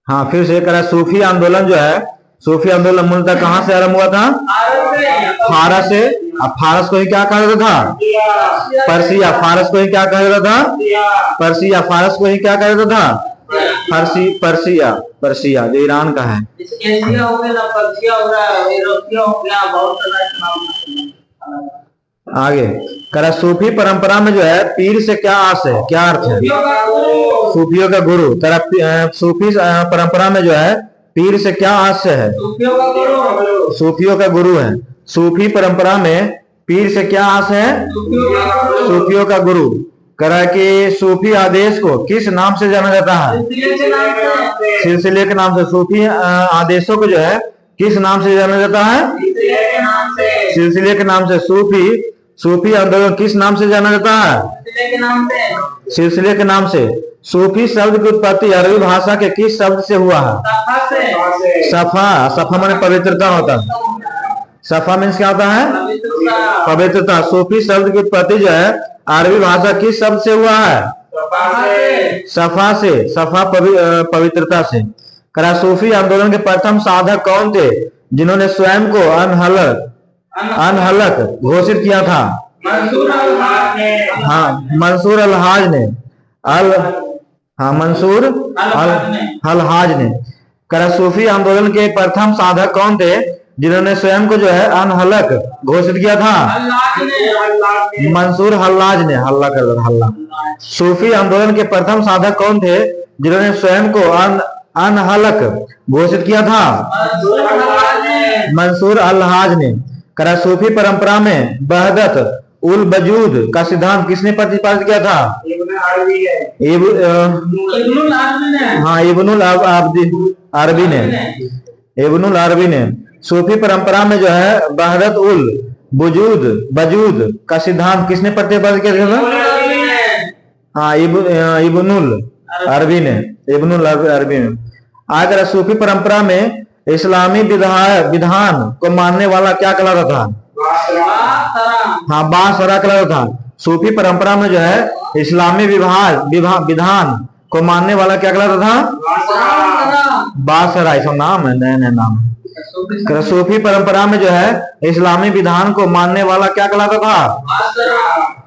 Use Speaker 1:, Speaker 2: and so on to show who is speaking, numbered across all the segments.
Speaker 1: हाँ फिर से करा, सूफी आंदोलन जो है, सूफी आंदोलन मूलतः कहाँ से आरंभ हुआ था? फारस से। अब फारस को ही क्या कहा जाता था? पर्सिया। फारस को ही क्या कहा जाता था? पर्सिया। फारस को ही क्या कहा जाता था? पर्सिया। पर्सिया जो ईरान का है।
Speaker 2: एशिया हो गया, पर्सिया हो गया, यूरोपिया हो गया, बहुत सारा।
Speaker 1: आगे करा, सूफी परंपरा में जो है पीर से क्या आस है, क्या अर्थ है? सूफियों का गुरु। करा, सूफी परंपरा में जो है पीर से क्या आशय है? सूफियों का गुरु है। सूफी परंपरा में पीर से क्या आशय है? सूफियों का गुरु। करा कि सूफी आदेश को किस नाम से जाना जाता है? सिलसिले के नाम से। सूफी आदेशों को जो है किस नाम से जाना जाता है? सिलसिले के नाम से। सूफी आंदोलन किस नाम से जाना जाता है? सिलसिले के नाम से। सूफी शब्द की उत्पत्ति अरबी भाषा के किस शब्द से हुआ है? सफा। सफा माने पवित्रता होता है। सफा मीन्स क्या होता है? पवित्रता। सूफी शब्द की उत्पत्ति जो है अरबी भाषा किस शब्द से हुआ है? सफा से। सफा पवित्रता से। करा, सूफी आंदोलन के प्रथम साधक कौन थे जिन्होंने स्वयं को अनहलक घोषित किया था? हाँ, मंसूर अल-हाज ने। मंसूर अल-हाज ने। करा, सूफी आंदोलन के प्रथम साधक कौन थे जिन्होंने स्वयं को जो है अनहलक घोषित किया था? मंसूर हल्लाज ने। हल्ला कर दो, हल्ला। सूफी आंदोलन के प्रथम साधक कौन थे जिन्होंने स्वयं को अनहलक घोषित किया था? मंसूर अल-हाज ने। करा, सूफी परंपरा में वहदत उल वजूद का सिद्धांत किसने प्रतिपादित किया था? इब्नुल अरबी ने। इब्नुल अरबी ने। सूफी परंपरा में जो है वहदत उल वजूद का सिद्धांत किसने प्रतिपादित किया था? इब्नुल अरबी ने। इब्नुल अरबी ने। अगर सूफी परंपरा में इस्लामी विधान को मानने वाला क्या कहलाता था? बासरा कहलाता था। सूफी परंपरा में जो है इस्लामी विधान को मानने वाला क्या कहलाता था? बासरा। ऐसा नाम है, नया नया नाम है। सूफी परंपरा में जो है इस्लामी विधान को मानने वाला क्या कहलाता था?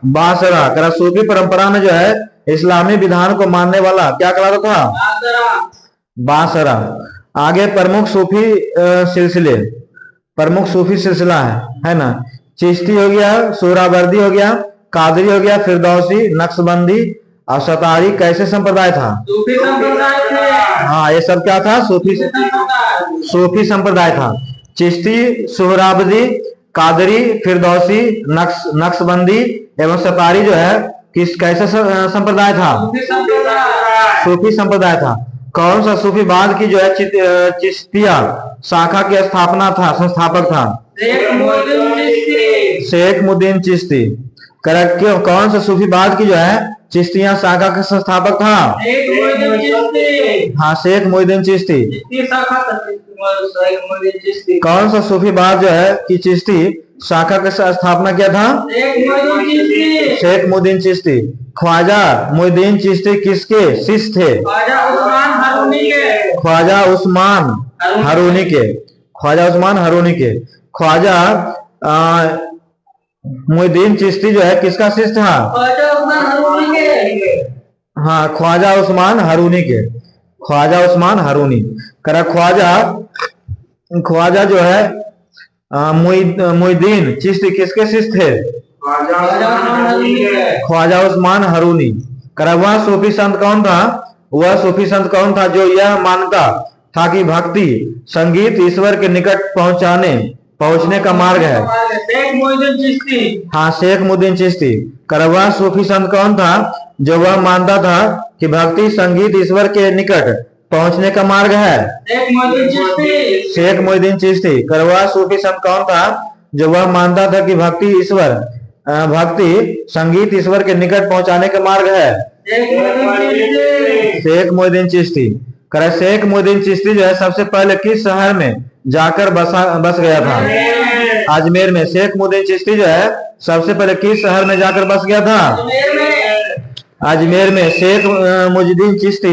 Speaker 1: बासरा। करा, सूफी परंपरा में जो है इस्लामी विधान को मानने वाला क्या कहलाता था? बासरा। आगे प्रमुख सूफी सिलसिले। प्रमुख सूफी सिलसिला है ना? चिश्ती हो गया, सोहरावर्दी हो गया, कादरी हो गया, फिरदौसी, नक्शबंदी और सतारी कैसे संप्रदाय था? हाँ, ये सब क्या था? सूफी संप्रदाय था। चिश्ती, सोहरावर्दी, कादरी, फिरदौसी, नक्शबंदी एवं सतारी जो है कैसे संप्रदाय था? सूफी संप्रदाय था। कौन सा सूफीवाद की जो है चिश्तिया शाखा की संस्थापक था? शेख मुद्दीन चिश्ती। करेक्ट। कौन सा सूफीवाद की जो है चिश्तिया शाखा का संस्थापक था? हाँ, शेख मुद्दीन चिश्ती। कौन सा सूफीवाद जो है कि चिश्ती शाखा का स्थापना किया था? शेख मुद्दीन चिश्ती। ख्वाजा मुद्दीन चिश्ती किसके शिष्य थे? ख्वाजा उस्मान हारूनी के। ख्वाजा उस्मान हारूनी के। ख्वाजा मुद्दीन चिश्ती जो है किसका शिष्य था? हाँ, ख्वाजा उस्मान हारूनी के। ख्वाजा उस्मान हारूनी। करा, ख्वाजा जो है मुद्दीन चिश्ती किसके शिष्य थे? ख्वाजा उस्मान हारूनी। करा, वह सूफी संत कौन था? वह सूफी संत कौन था जो यह मानता था कि भक्ति संगीत ईश्वर के निकट पहुंचने का मार्ग है? हाँ, शेख मुद्दीन चिश्ती। करा, वह सूफी संत कौन था जो वह मानता था कि भक्ति संगीत ईश्वर के निकट पहुंचने का मार्ग है? शेख मुद्दीन चिश्ती। करा, वह सूफी संत कौन था जो वह मानता था कि भक्ति संगीत ईश्वर के निकट पहुंचाने का मार्ग है? शेख मुद्दीन चिश्ती। करा, शेख मुद्दीन चिश्ती जो है सबसे पहले किस शहर में जाकर बस गया था? अजमेर में। शेख मुद्दीन चिश्ती जो है सबसे पहले किस शहर में जाकर बस गया था? अजमेर में शेख मुजुद्दीन चिश्ती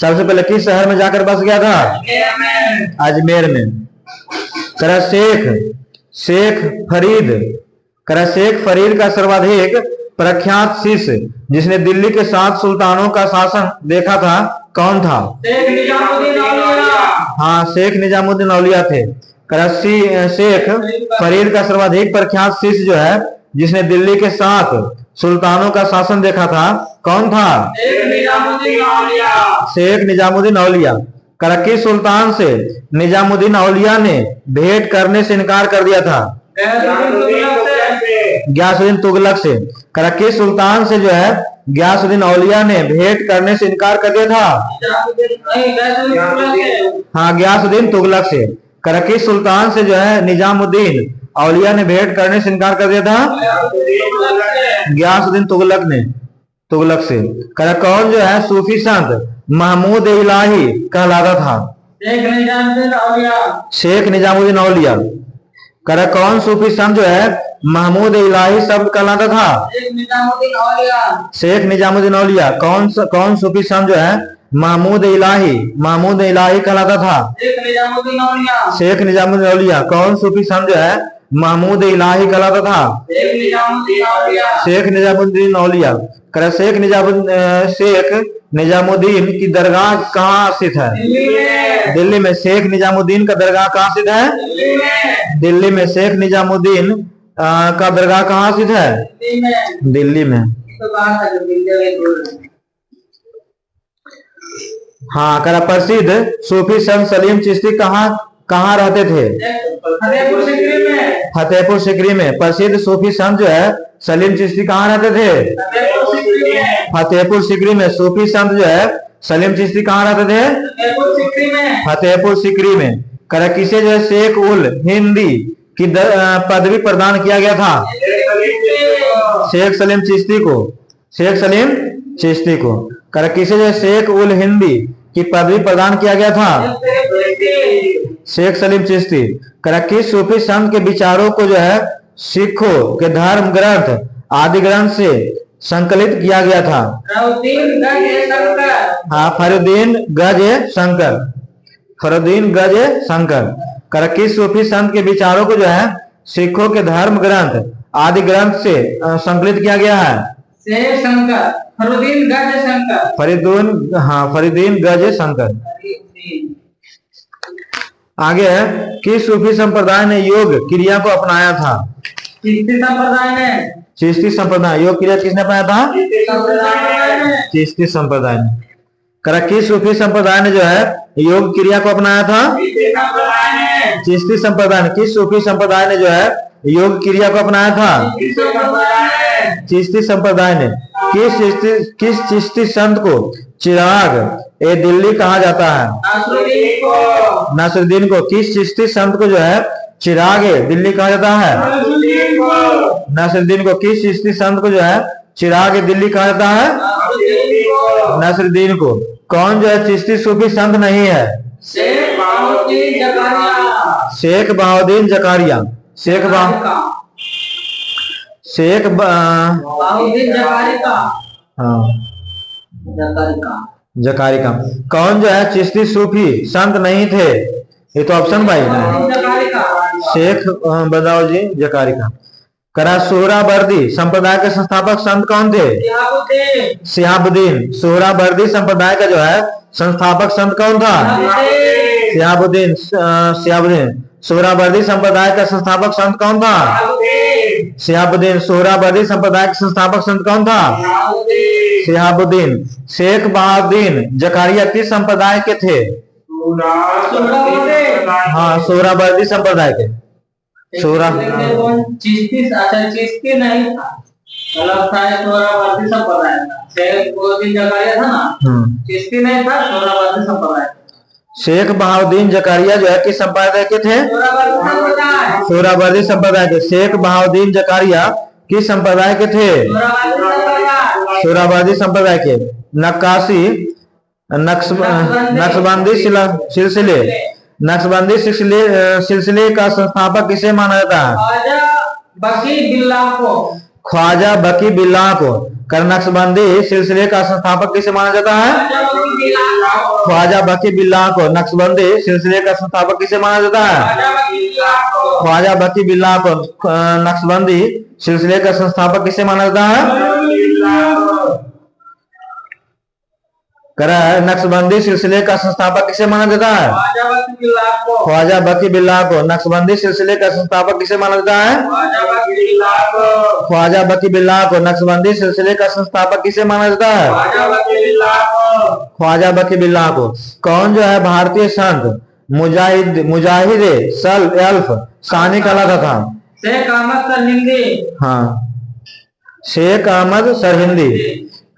Speaker 1: सबसे पहले किस शहर में जाकर बस गया था? अजमेर में। करा शेख फरीद का सर्वाधिक प्रख्यात शिष्य जिसने दिल्ली के 7 सुल्तानों का शासन देखा था कौन था? हाँ, शेख निजामुद्दीन औलिया थे। शेख फरीद का सर्वाधिक प्रख्यात शिष्य जो है जिसने दिल्ली के 7 सुल्तानों का शासन देखा था कौन था? शेख निजामुद्दीन औलिया। करक्की सुल्तान से निजामुद्दीन औलिया ने भेंट करने से इनकार कर दिया था? गयासुद्दीन तुगलक से। करक्की सुल्तान से जो है गयासुद्दीन औलिया ने भेंट करने से इनकार कर दिया था? हाँ, गयासुद्दीन तुगलक से। करक्की सुल्तान से जो है निजामुद्दीन औलिया ने भेंट करने से इनकार कर दिया था? गयासुद्दीन तुगलक से। कौन जो है सूफी संत महमूद इलाही कहलाता था? शेख निजामुद्दीन औलिया। कौन सूफी संत जो है महमूद इलाही शब्द कहलाता था? शेख निजामुद्दीन औलिया। कौन सूफी संत जो है महमूद इलाही कहलाता था? शेख निजामुद्दीन औलिया। कौन सूफी संत जो है महमूद इलाही कहलाता था? शेख निजामुद्दीन औलिया। शेख निजामुद्दीन की दरगाह कहाँ स्थित है? दिल्ली में। शेख निजामुद्दीन का दरगाह कहाँ स्थित है? दिल्ली में। शेख निजामुद्दीन का दरगाह कहाँ स्थित है? दिल्ली में। हाँ, प्रसिद्ध सूफी संत सलीम चिश्ती कहाँ रहते थे? फतेहपुर सिकरी में। प्रसिद्ध सूफी संत जो है सलीम चिश्ती कहाँ रहते थे? फतेहपुर सिकरी में। सूफी संत जो है सलीम चिश्ती कहाँ रहते थे? फतेहपुर सिकरी में। किसे जो है शेख उल हिंदी की पदवी प्रदान किया गया था? शेख सलीम चिश्ती को। किसे जो है शेख उल हिंदी की पदवी प्रदान किया गया था? शेख सलीम चिश्ती। किस सूफी संत के विचारों को जो है सिखों के धर्म ग्रंथ आदि ग्रंथ से संकलित किया गया था? हाँ, फरुद्दीन गज शंकर। किस सूफी संत के विचारों को जो है सिखों के धर्म ग्रंथ आदि ग्रंथ से संकलित किया गया है? फरुद्दीन गज शंकर। आगे है किस सूफी संप्रदाय ने योग क्रिया को अपनाया था? चिश्ती संप्रदाय। योग क्रिया किसने अपनाया था? चिश्ती संप्रदाय ने। किस सूफी संप्रदाय ने जो है योग क्रिया को अपनाया था? चिश्ती संप्रदाय ने। किस सूफी संप्रदाय ने जो है योग क्रिया को अपनाया था? चिश्ती संप्रदाय ने। किस चिश्ती संत को चिराग ए दिल्ली कहा जाता है? नसरुद्दीन को। किस चिश्ती संत को जो है चिराग ए दिल्ली कहा जाता है? नसरुद्दीन को। किस चिश्ती संत को जो है चिराग ए दिल्ली कहा जाता है? नसरुद्दीन को। कौन जो है चिश्ती सूफी संत नहीं है? शेख बहाउद्दीन जकारिया। जकारिका। कौन जो है चिश्ती सूफी संत नहीं थे? ये तो ऑप्शन भाई शेख बदाउद्दीन जकारिका। सोहरावर्दी संप्रदाय के संस्थापक संत कौन थे? शिहाबुद्दीन। सोहरावर्दी संप्रदाय का जो है संस्थापक संत कौन था? शिहाबुद्दीन। सोहरावर्दी संप्रदाय का संस्थापक संत कौन था? शिहाबुद्दीन। सोहरावर्दी संप्रदाय का संस्थापक संत कौन था? शिहाबुद्दीन। शेख बहाउद्दीन जकारिया किस संप्रदाय के थे? हाँ, सोहरावर्दी संप्रदाय के।
Speaker 2: चिश्ती नहीं था, सोहरावर्दी संप्रदाय था। शेख बहाउद्दीन जकारिया था ना, चिश्ती नहीं था, सोहरावर्दी संप्रदाय।
Speaker 1: शेख बहाउद्दीन जकारिया जो है किस संप्रदाय के थे? सोहरावर्दी संप्रदाय के। शेख बहाउद्दीन जकारिया किस संप्रदाय के थे? सोहरावर्दी संप्रदाय के। नक्शबंदी सिलसिले का संस्थापक किसे माना जाता है?
Speaker 2: ख्वाजा बकी बिल्लाह को।
Speaker 1: ख्वाजा बकी बिल्लाह को। कर नक्शबंदी सिलसिले का संस्थापक किसे माना जाता है? ख्वाजा बकी बिल्लाह को नक्शबंदी सिलसिले का संस्थापक किसे माना जाता है? ख्वाजा बकी बिल्लाह को नक्शबंदी सिलसिले का संस्थापक किसे माना जाता है? कर नक्शबंदी सिलसिले का संस्थापक किसे माना जाता है? ख्वाजा बकी बिल्लाह को नक्शबंदी सिलसिले का संस्थापक किसे माना जाता है? ख्वाजा बकी बिल्लाह को नक्शबंदी सिलसिले का संस्थापक किसे माना जाता है? ख्वाजा बकी बिल्लाह को। कौन जो है भारतीय संत मुजाहिद सल्फ अल्फ सानी कलाता था?
Speaker 2: शेख अहमद सरहिंदी।
Speaker 1: हाँ, शेख अहमद सरहिंदी।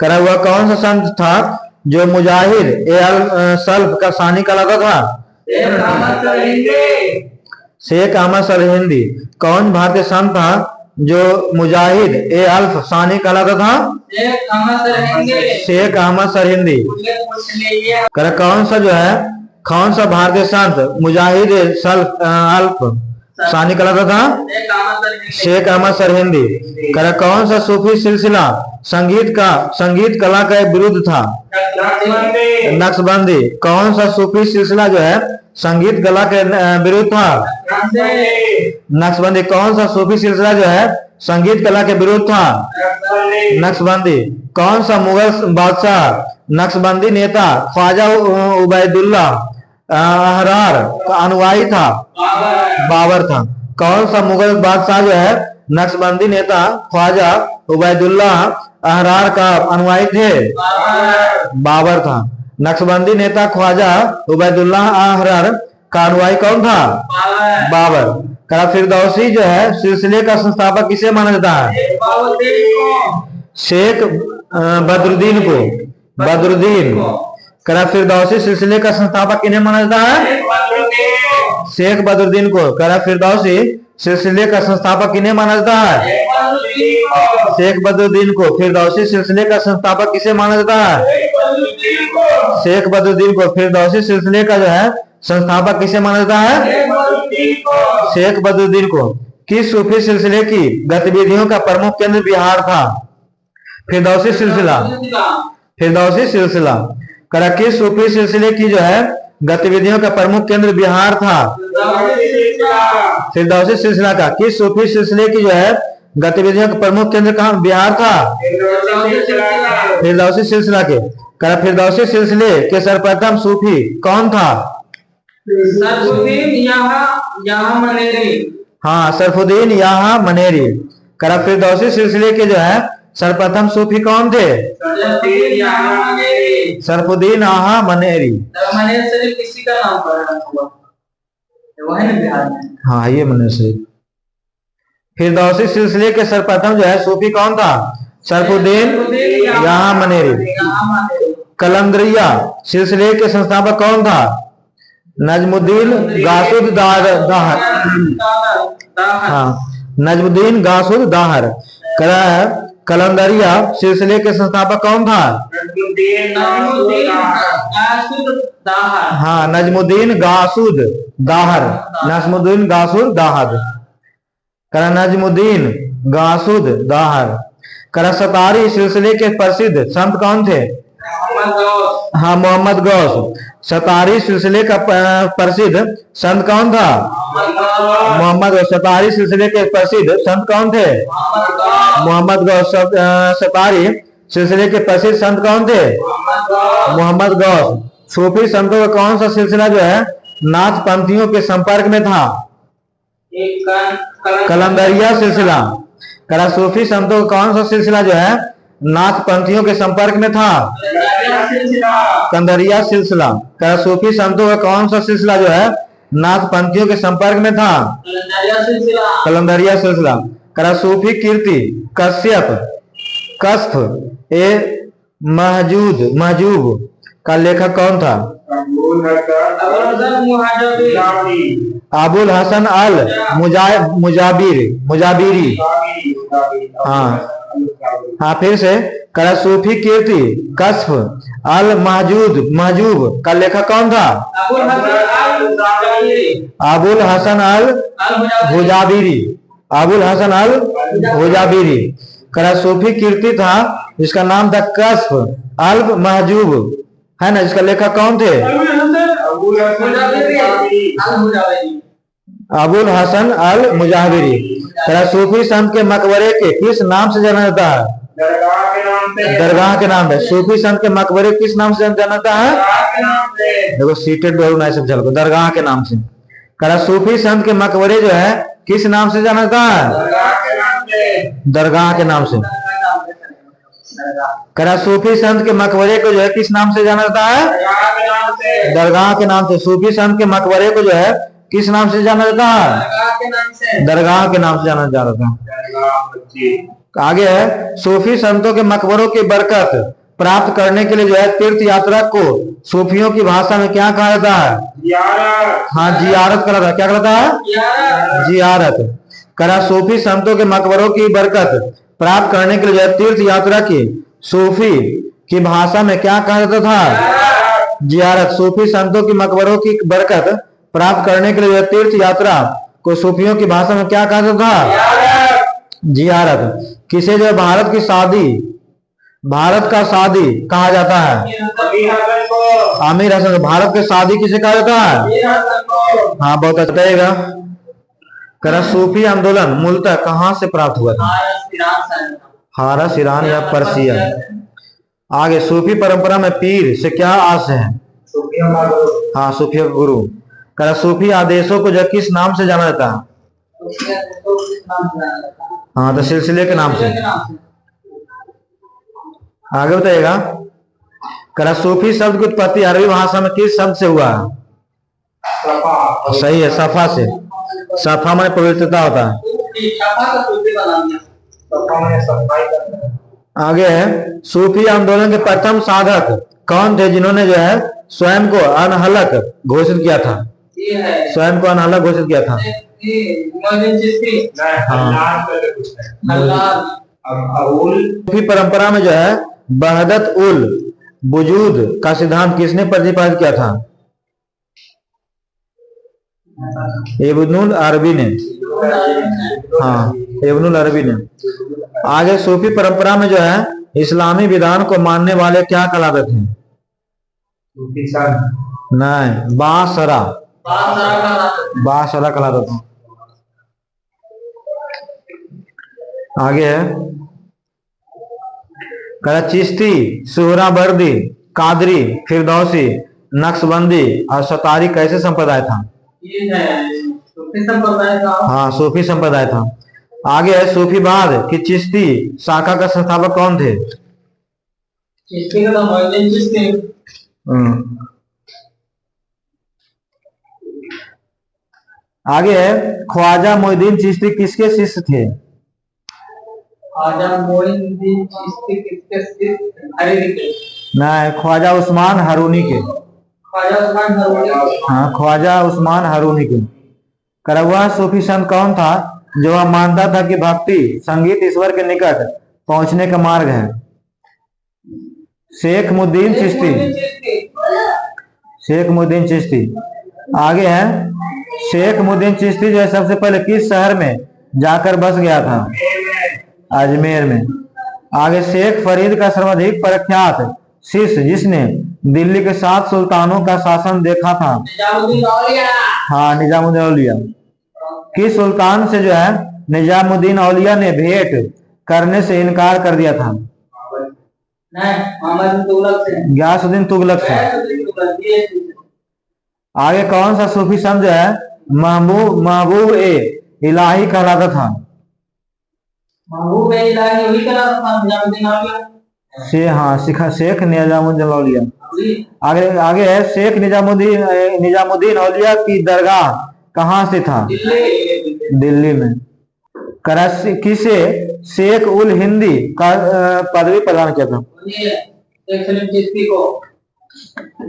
Speaker 1: करा हुआ कौन सा संत था जो मुजाहिद सल्फ का सानी कहलाता था? शेख अहमद सरहिंदी। कौन भारतीय संत था जो मुजाहिद अल्फ सानी कहलाता था? शेख अहमद सरहिंदी। कर कौन सा जो है कौन सा भारतीय संत मुजाहिद सल्फ अल्फ सानी कहलाता था? शेख अहमद सरहिंदी। कर कौन सा सूफी सिलसिला संगीत कला का विरुद्ध था? नक्शबंदी। कौन सा सूफी सिलसिला जो है संगीत कला के विरुद्ध था? नक्शबंदी। कौन सा सूफी सिलसिला जो है संगीत कला के विरुद्ध था? नक्शबंदी। कौन सा मुगल बादशाह नक्शबंदी नेता ख्वाजा उबैदुल्ला अहरार का अनुयायी था? बाबर था। कौन सा मुगल बादशाह जो है नक्शबंदी नेता ख्वाजा उबैदुल्ला अहरार का अनुयायी थे? बाबर था। नक्शबंदी नेता ख्वाजा उबैदुल्ला अहरार का अनुयायी कौन था? बाबर। करा फिरदौसी जो है सिलसिले का संस्थापक किसे माना जाता है? शेख बदरुद्दीन को। बदरुद्दीन। करा फिरदौसी सिलसिले का संस्थापक किन्हें माना जाता है? शेख बदरुद्दीन को। करा फिरदौसी सिलसिले का संस्थापक किन्हें माना जाता है? शेख बदरुद्दीन को। फिरदौसी सिलसिले का संस्थापक किसे माना जाता है? शेख बदरुद्दीन को। फिरदौसी सिलसिले का जो है संस्थापक किसे माना जाता है? शेख बदरुद्दीन को। किस सूफी सिलसिले की गतिविधियों का प्रमुख केंद्र बिहार था? फिरदौसी सिलसिला। फिरदौसी सिलसिला। करा किस सूफी सिलसिले की जो है गतिविधियों का प्रमुख केंद्र बिहार था? फिरदौसी सिलसिला का। किस सूफी सिलसिले की जो है गतिविधियों का प्रमुख केंद्र कहाँ बिहार था? फिरदौसी सिलसिला के। करा फिरदौसी सिलसिले के सर्वप्रथम सूफी कौन था?
Speaker 2: सरफुद्दीन यहाँ मनेरी।
Speaker 1: हाँ, सरफुद्दीन यहाँ मनेरी। करा फिरदौसी सिलसिले के जो है सर्वप्रथम सूफी कौन थे? सरफुद्दीन यहाँ मनेरी।
Speaker 2: मनेर शरीफ किसी का नाम पड़ा हुआ वो है ना बिहार में?
Speaker 1: हाँ, ये मनेर शरीफ। फिरदौसी सिलसिले के सर्वप्रथम जो है सूफी कौन था? सरफुद्दीन यहाँ मनेरी। कलंदरिया सिलसिले के संस्थापक कौन था? नजमुद्दीन गासुद दाहर। हाँ, नजमुद्दीन गासुद दाहर। करा कलंदरिया सिलसिले के संस्थापक कौन था? हाँ, नजमुद्दीन गासुद दाहर। नजमुद्दीन गासुद दाहर। करा नजमुद्दीन गासुद दाहर। करा सतारी सिलसिले के प्रसिद्ध संत कौन थे? हाँ, मोहम्मद गौस। सतारी सिलसिले का प्रसिद्ध संत कौन था? मोहम्मद गौस। सतारी सिलसिले के प्रसिद्ध संत कौन थे? मोहम्मद गौस। सतारी सिलसिले के प्रसिद्ध संत कौन थे? मोहम्मद गौस। सूफी संतों का कौन सा सिलसिला जो है नाथ पंथियों के संपर्क में था? कलंदरिया सिलसिला। करा सूफी संतों का कौन सा सिलसिला जो है नाथ पंथियों के संपर्क में था? कंदरिया सिलसिला। करा सूफी संतों का कौन सा सिलसिला जो है नाथ पंथियों के संपर्क में था? कलंदरिया सिलसिला। करा सूफी कीर्ति कश्यप कश्फ ए महजूब का लेखक कौन था? अबुल हसन अल मुजाबिरी। हाँ, फिर से। करा सूफी कीर्ति कश्फ अल महजूब का लेखक कौन था? अबुल हसन अल हुजाबिरी। अबुल हसन अल हुजाबिरी। करा सूफी कीर्ति था जिसका नाम था कश्फ अल महजूब, है ना, जिसका लेखक कौन थे? अबुल हसन अल मुजाहिरी। करा सूफी संत के मकबरे के किस नाम से जाना जाता है? दरगाह के नाम है। सूफी संत के मकबरे किस नाम से जाना जाता है? देखो सीटेड बहु सब चल को दरगाह के नाम से। करा सूफी संत के मकबरे जो है किस नाम से जाना जाता है? दरगाह के नाम से। करा सूफी संत के मकबरे को जो है किस नाम से जाना जाता है? दरगाह के नाम से। सूफी संत के मकबरे को जो है किस नाम से जाना जाता है? दरगाह के नाम से जाना जाता है। आगे है सूफी संतों के मकबरों की बरकत प्राप्त करने के लिए जो है तीर्थ यात्रा को सूफियों की भाषा में क्या कहा जाता है? हाँ, जियारत कहा जाता है। क्या कहता है? जियारत। करा सूफी संतों के मकबरों की बरकत प्राप्त करने के लिए जो है तीर्थ यात्रा की सूफी की भाषा में क्या कहा जाता था? जियारत। सूफी संतों की मकबरों की बरकत प्राप्त करने के लिए जो है तीर्थ यात्रा को सूफियों की भाषा में क्या कहा जाता था? जियारत। किसे जो है भारत का सादी कहा जाता है? आमिर हसन। भारत के सादी किसे कहा जाता है? हाँ, बहुत अच्छा रहेगा। करा सूफी आंदोलन मूलतः कहाँ से प्राप्त हुआ था? फारस, ईरान या पर्सिया। आगे सूफी परंपरा में पीर से क्या आशय है? हाँ, सूफियों का गुरु। करा सूफी आदेशों को जो किस नाम से जाना जाता है? हाँ, तो सिलसिले के नाम से। आगे बताइएगा। करा सूफी शब्द की उत्पत्ति अरबी भाषा में किस शब्द से हुआ? सही है, सफा से। सफा में पवित्रता होता है। आगे है सूफी आंदोलन के प्रथम साधक कौन थे जिन्होंने जो है स्वयं को अनहलक घोषित किया था? स्वयं को अनहलक घोषित किया था। सूफी परंपरा में जो है वहदत उल वजूद का सिद्धांत किसने प्रतिपादित किया था? इब्नुल अरबी ने। हाँ, इब्नुल अरबी ने। आगे सूफी परंपरा में जो है इस्लामी विधान को मानने वाले क्या कहलाते थे? नहीं, बासरा कहलाता था। आगे है करा चिश्ती, सुहरावर्दी, कादरी, फिरदौसी, नक्शबंदी और सतारी कैसे संप्रदाय था? हाँ, सूफी संप्रदाय था। आगे है सूफीवाद की चिश्ती शाखा का संस्थापक कौन थे? आगे है ख्वाजा मोइनुद्दीन चिश्ती किसके शिष्य थे? नहीं, ख्वाजा उस्मान हारूनी के। हाँ, ख्वाजा उस्मान हारूनी के। करवा सूफी संत कौन था जो वह मानता था कि भक्ति संगीत ईश्वर के निकट पहुंचने का मार्ग है? शेख मुद्दीन चिश्ती। शेख मुद्दीन चिश्ती। आगे है शेख मुद्दीन चिश्ती जो है सबसे पहले किस शहर में जाकर बस गया था? अजमेर में। आगे शेख फरीद का सर्वाधिक प्रख्यात शिष्य जिसने दिल्ली के 7 सुल्तानों का शासन देखा था? हाँ, निजामुद्दीन औलिया। किस सुल्तान से जो है निजामुद्दीन औलिया ने भेंट करने से इनकार कर दिया था? गयासुद्दीन तुगलक से। आगे कौन सा सूफी संत जो है महबूब ए इलाही कहलाता था? शेख निजामुद्दीन औलिया। आगे है शेख निजामुद्दीन औलिया की दरगाह कहाँ से था? दिल्ली में। कराची किसे शेख उल हिंदी का पदवी प्रदान किया था?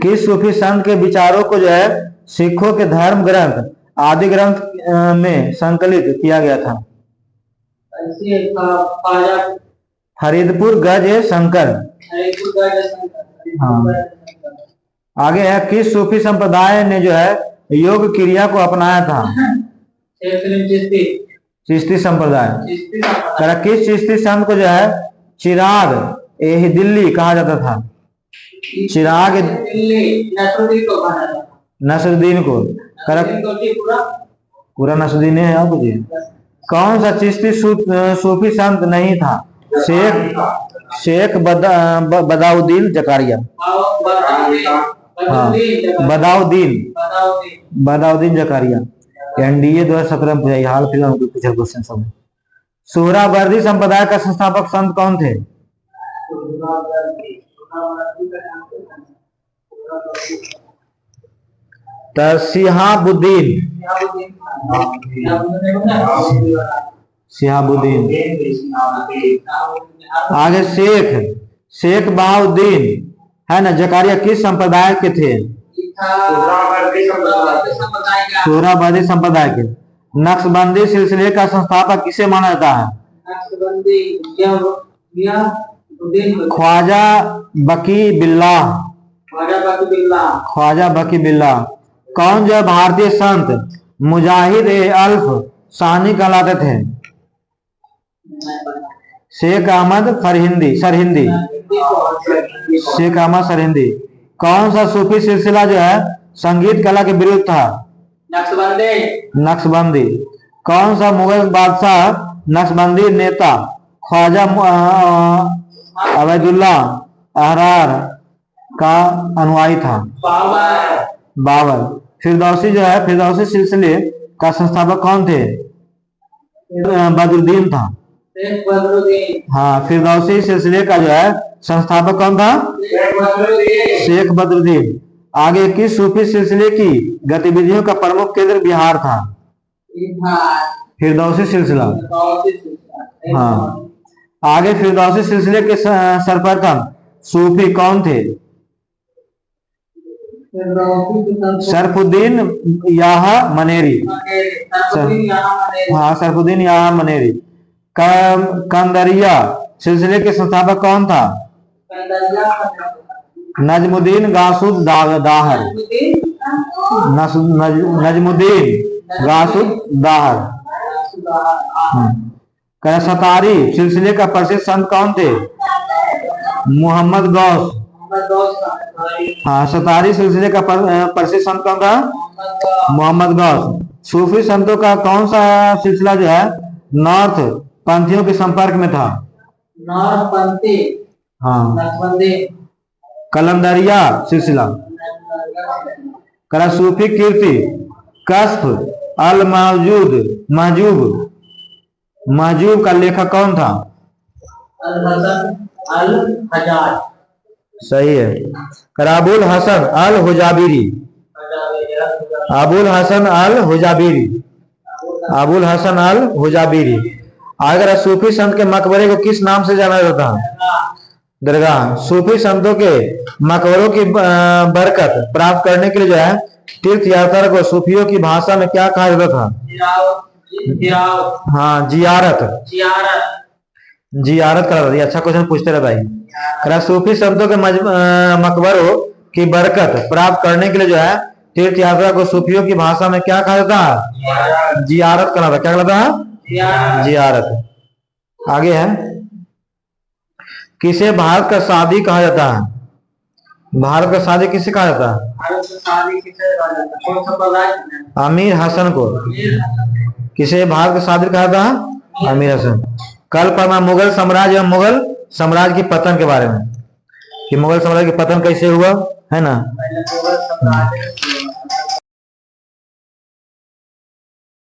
Speaker 1: किस सूफी संत के विचारों को जो है सिखों के धर्म ग्रंथ आदि ग्रंथ में संकलित किया गया था? फरीदपुर गज शंकर। हाँ। आगे है किस सूफी संप्रदाय ने जो है योग क्रिया को अपनाया था? चिश्ती संप्रदाय।
Speaker 2: चिश्ती संप्रदाय।
Speaker 1: करा किस चिश्ती संत को जो है चिराग ए दिल्ली कहा जाता था? चिराग
Speaker 2: दिल्ली नसरुद्दीन को कहा जाता था।
Speaker 1: नसरुद्दीन को। करा पूरा नसरुद्दीन है आप जी। कौन सा चिश्ती सूफी संत नहीं था? शेख बदाउद्दीन जकारिया। हाँ, बदाउद्दीन जकारिया। एनडीए 2017 में पूछा, हाल फिलहाल पूछा क्वेश्चन सब। सोहरावर्दी संप्रदाय का संस्थापक संत कौन थे? शिहाबुद्दीन। आगे शेख बहाउद्दीन है ना जकारिया किस संप्रदाय के थे? सोहरावर्दी संप्रदाय के। नक्शबंदी सिलसिले का संस्थापक किसे माना जाता है? ख्वाजा बकी बिल्ला। कौन जो भारतीय संत मुजाहिद ए अल्फ सानी कहलाते थे? शेख अहमद सरहिंदी। कौन सा सूफी सिलसिला जो है संगीत कला के विरुद्ध था? नक्शबंदी। कौन सा मुगल बादशाह नक्शबंदी नेता ख्वाजा अबैदुल्ला अहरार का अनुयायी था? बाबर। फिरदौसी जो है फिरदौसी सिलसिले का संस्थापक कौन थे? बदरुद्दीन था। हाँ, फिरदौसी सिलसिले का जो है संस्थापक कौन था? शेख बदरुद्दीन। आगे किस सूफी सिलसिले की गतिविधियों का प्रमुख केंद्र बिहार था? फिरदौसी सिलसिला। हाँ, आगे फिरदौसी सिलसिले के सर्वप्रथम सूफी कौन थे? सरफुद्दीन याह मनेरी। हाँ, सरफुद्दीन याह मनेरी। कंदरिया सिलसिले के संस्थापक कौन था? नजमुद्दीन गासुद दाहर। नजमुद्दीन गासुद दाहर। सतारी सिलसिले का प्रसिद्ध संत कौन थे? मोहम्मद गौस। हाँ, सतारी सिलसिले का प्रसिद्ध संत कौन था? मोहम्मद गौस। सूफी संतों का कौन सा सिलसिला जो है नॉर्थ पंथियों के संपर्क में था? हाँ, कलंदरिया सिलसिला। सूफी कीर्ति कश्फ अल महजूब का लेखक कौन था? सही है। अबुल हसन अल हुजाबिरी। अगर सूफी संत के मकबरे को किस नाम से जाना जाता है? दरगाह। सूफी संतों के मकबरों की बरकत प्राप्त करने के लिए जो है तीर्थ यात्रा को सूफियों की भाषा में क्या कहा जाता था? हाँ, जियारत करा था। अच्छा क्वेश्चन पूछते रहे भाई। सूफी संतों के मकबरों की बरकत प्राप्त करने के लिए जो है तीर्थ यात्रा को सूफियों की भाषा में क्या कहा जाता है? जियारत करा था। क्या कहलाता है? जियारत। आगे है, किसे भारत का सादी कहा जाता है? भारत का सादी किसे कहा जाता है? अमीर हसन को। किसे भारत का सादी कहा जाता है? अमीर हसन। कल पढ़ना मुगल साम्राज्य एवं मुगल साम्राज्य की पतन के बारे में कि मुगल साम्राज्य की पतन कैसे हुआ है ना।